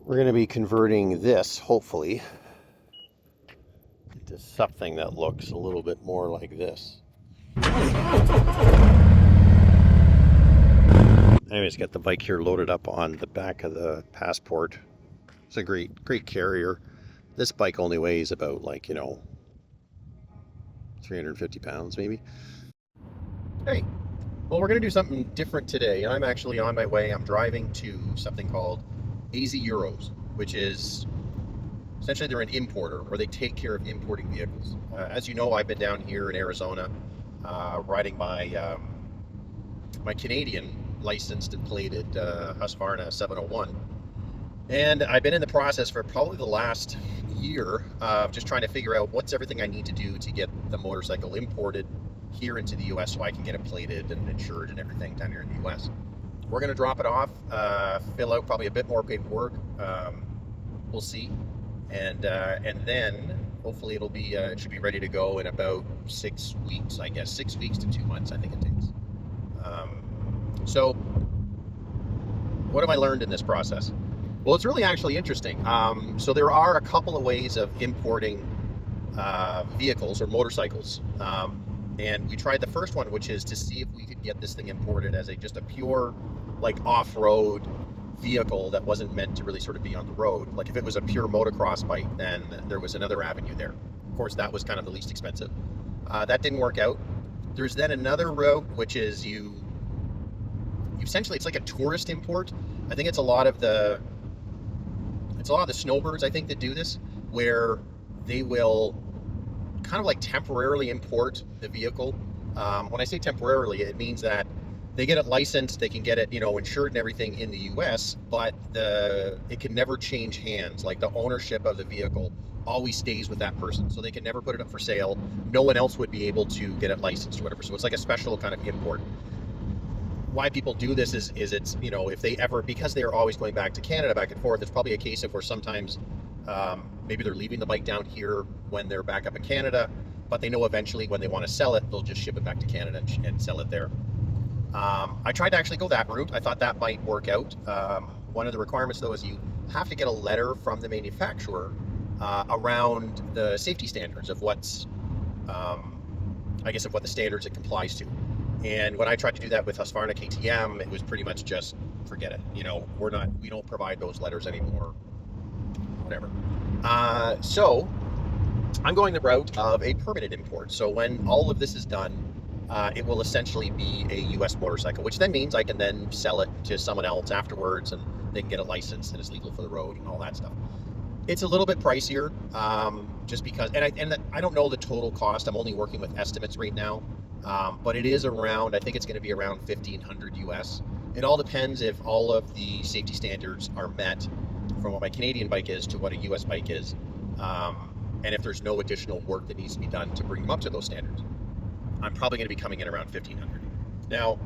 We're going to be converting this, hopefully, into something that looks a little bit more like this. Anyways, got the bike here loaded up on the back of the Passport. It's a great carrier. This bike only weighs about 350 pounds maybe. Hey, well, we're going to do something different today. I'm actually on my way. I'm driving to something called AZ Euros, which is essentially they're an importer, or they take care of importing vehicles. As you know, I've been down here in Arizona riding my my Canadian licensed and plated Husqvarna 701. And I've been in the process for probably the last year of just trying to figure out what's everything I need to do to get the motorcycle imported here into the US so I can get it plated and insured and everything down here in the US. We're going to drop it off, fill out probably a bit more paperwork. We'll see. And then hopefully it should be ready to go in about 6 weeks, I guess. 6 weeks to 2 months, I think it takes. So what have I learned in this process? Well, it's really actually interesting. So there are a couple of ways of importing vehicles or motorcycles. And we tried the first one, which is to see if we could get this thing imported as just a pure off-road vehicle that wasn't meant to really sort of be on the road. Like if it was a pure motocross bike, then there was another avenue there. Of course, that was kind of the least expensive. That didn't work out. There's then another route, which is you essentially, it's like a tourist import. I think it's a lot of the snowbirds, I think, that do this, where they will kind of temporarily import the vehicle. When I say temporarily, it means that they get it licensed, they can get it, insured and everything in the US, but it can never change hands. Like the ownership of the vehicle always stays with that person. So they can never put it up for sale. No one else would be able to get it licensed or whatever. So it's like a special kind of import. Why people do this is it's, if they ever, because they're always going back to Canada, back and forth, it's probably a case of where sometimes maybe they're leaving the bike down here when they're back up in Canada, but they know eventually when they want to sell it, they'll just ship it back to Canada and sell it there. I tried to actually go that route. I thought that might work out. One of the requirements, though, is you have to get a letter from the manufacturer around the safety standards of what's, of what the standards it complies to. And when I tried to do that with Husqvarna KTM, it was pretty much just forget it. We don't provide those letters anymore. Whatever. So I'm going the route of a permanent import. So when all of this is done, it will essentially be a U.S. motorcycle, which then means I can then sell it to someone else afterwards, and they can get a license and it's legal for the road and all that stuff. It's a little bit pricier, just because, and I don't know the total cost. I'm only working with estimates right now. But it is around, I think it's going to be around 1,500 US. It all depends if all of the safety standards are met from what my Canadian bike is to what a US bike is. And if there's no additional work that needs to be done to bring them up to those standards. I'm probably going to be coming in around 1,500. Now,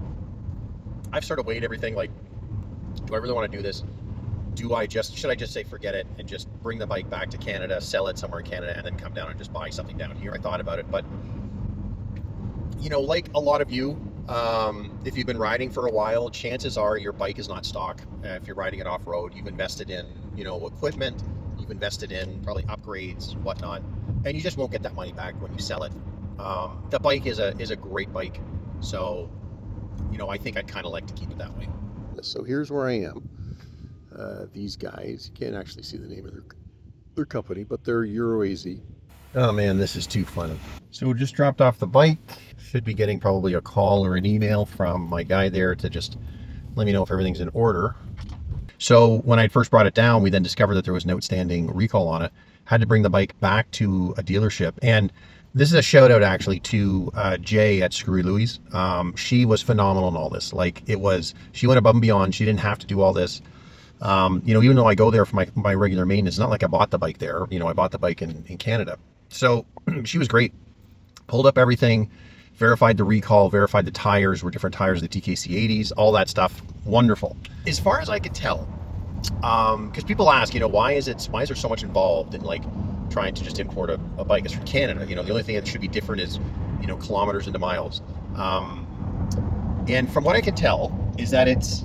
I've sort of weighed everything, do I really want to do this? Should I just say forget it and just bring the bike back to Canada, sell it somewhere in Canada, and then come down and just buy something down here? I thought about it, but like a lot of you, if you've been riding for a while, chances are your bike is not stock. If you're riding it off-road, you've invested in, equipment, you've invested in probably upgrades, whatnot, and you just won't get that money back when you sell it. The bike is a great bike, so, I think I'd kind of like to keep it that way. So here's where I am. These guys, you can't actually see the name of their company, but they're EuroAZ. Oh man, this is too fun. So we just dropped off the bike. Should be getting probably a call or an email from my guy there to just let me know if everything's in order. So when I first brought it down, we then discovered that there was an outstanding recall on it. Had to bring the bike back to a dealership. And this is a shout out actually to Jay at Screwy Louie's. She was phenomenal in all this. She went above and beyond. She didn't have to do all this. Even though I go there for my regular maintenance, it's not like I bought the bike there. I bought the bike in Canada. So she was great. Pulled up everything, verified the recall, verified the tires were different tires, the TKC 80s, all that stuff. Wonderful. As far as I could tell, because people ask, why is there so much involved in trying to just import a bike? It's from Canada. The only thing that should be different is, kilometers into miles. And from what I can tell is that it's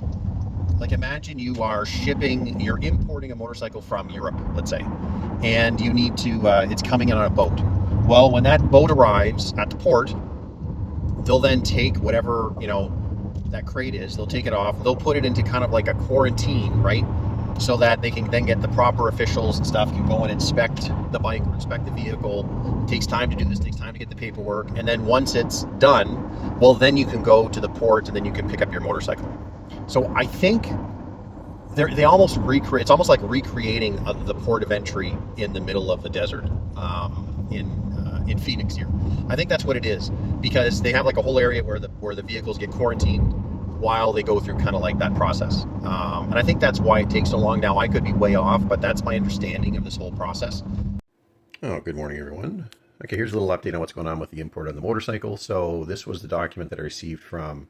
Like imagine you are you're importing a motorcycle from Europe, let's say, and you need to, it's coming in on a boat. Well, when that boat arrives at the port, they'll then take whatever, that crate is, they'll take it off, they'll put it into kind of like a quarantine, right? So that they can then get the proper officials and stuff can go and inspect the bike or inspect the vehicle. It takes time to do this, takes time to get the paperwork. And then once it's done, well, then you can go to the port and then you can pick up your motorcycle. So I think they almost recreate, it's almost like recreating the port of entry in the middle of the desert in Phoenix here. I think that's what it is, because they have like a whole area where the vehicles get quarantined while they go through kind of like that process. And I think that's why it takes so long. Now, I could be way off, but that's my understanding of this whole process. Oh, good morning, everyone. Okay, here's a little update on what's going on with the import on the motorcycle. So this was the document that I received from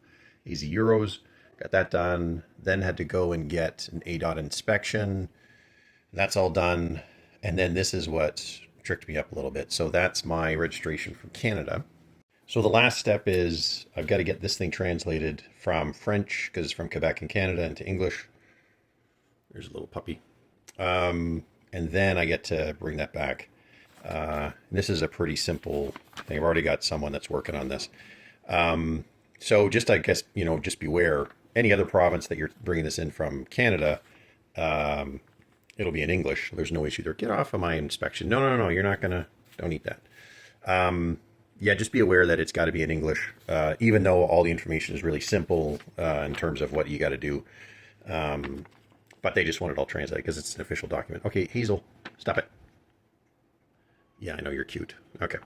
AZ Euros. Got that done, then had to go and get an ADOT inspection. That's all done. And then this is what tricked me up a little bit. So that's my registration from Canada. So the last step is I've got to get this thing translated from French, because it's from Quebec and Canada, into English. There's a little puppy. And then I get to bring that back. This is a pretty simple thing. I've already got someone that's working on this. So just, I guess, just beware. Any other province that you're bringing this in from Canada, it'll be in English. There's no issue there. Get off of my inspection. No, you're not gonna, don't eat that. Yeah, just be aware that it's got to be in English, even though all the information is really simple in terms of what you got to do. But they just want it all translated because it's an official document. Okay, Hazel, stop it. Yeah, I know you're cute. Okay.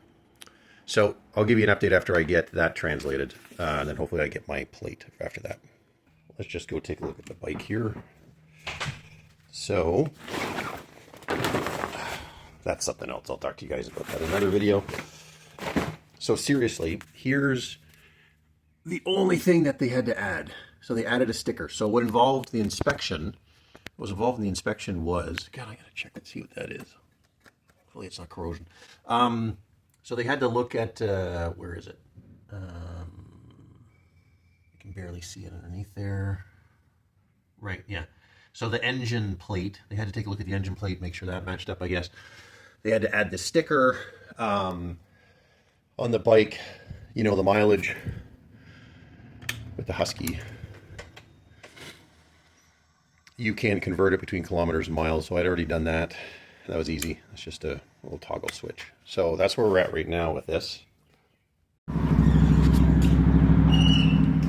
So I'll give you an update after I get that translated, and then hopefully I get my plate after that. Let's just go take a look at the bike here. So that's something else. I'll talk to you guys about that in another video. So seriously, here's the only thing that they had to add. So they added a sticker. So what involved the inspection, God, I gotta check and see what that is. Hopefully it's not corrosion. So they had to look at, where is it? You can barely see it underneath there. Right, yeah. So the engine plate, they had to take a look at the engine plate, make sure that matched up, I guess. They had to add the sticker on the bike, the mileage with the Husky. You can convert it between kilometers and miles, so I'd already done that. That was easy. It's just a little toggle switch. So that's where we're at right now with this.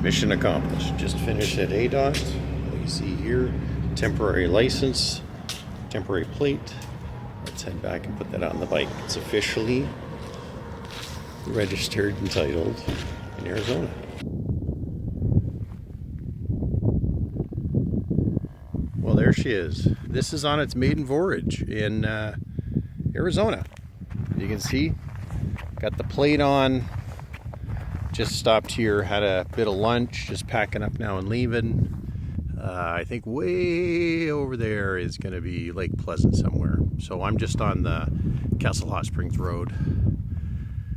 Mission accomplished. Just finished at ADOT. You see here, temporary license, temporary plate. Let's head back and put that on the bike. It's officially registered and titled in Arizona. Well, there she is. This is on its maiden voyage in Arizona. You can see, got the plate on. Just stopped here, had a bit of lunch, just packing up now and leaving. I think way over there is going to be Lake Pleasant somewhere. So I'm just on the Castle Hot Springs Road.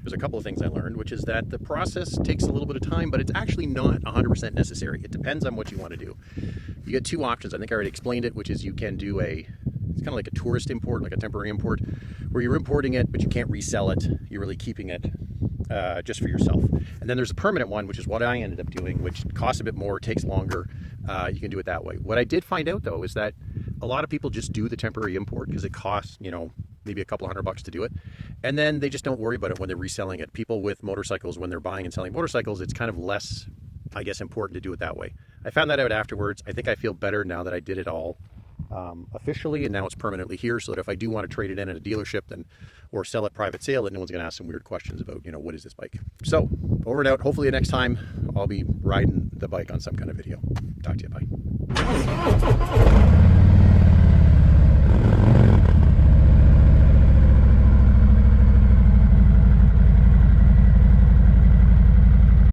There's a couple of things I learned, which is that the process takes a little bit of time, but it's actually not 100% necessary. It depends on what you want to do. You get two options. I think I already explained it, which is you can do it's kind of like a tourist import, like a temporary import, where you're importing it, but you can't resell it. You're really keeping it just for yourself. And then there's a permanent one, which is what I ended up doing, which costs a bit more, takes longer. You can do it that way. What I did find out, though, is that a lot of people just do the temporary import because it costs, maybe a couple $100 to do it. And then they just don't worry about it when they're reselling it. People with motorcycles, when they're buying and selling motorcycles, it's kind of less, I guess, important to do it that way. I found that out afterwards. I think I feel better now that I did it all officially, and now it's permanently here, so that if I do want to trade it in at a dealership or sell it private sale, then no one's going to ask some weird questions about, what is this bike? So, over and out. Hopefully next time I'll be riding the bike on some kind of video. Talk to you. Bye.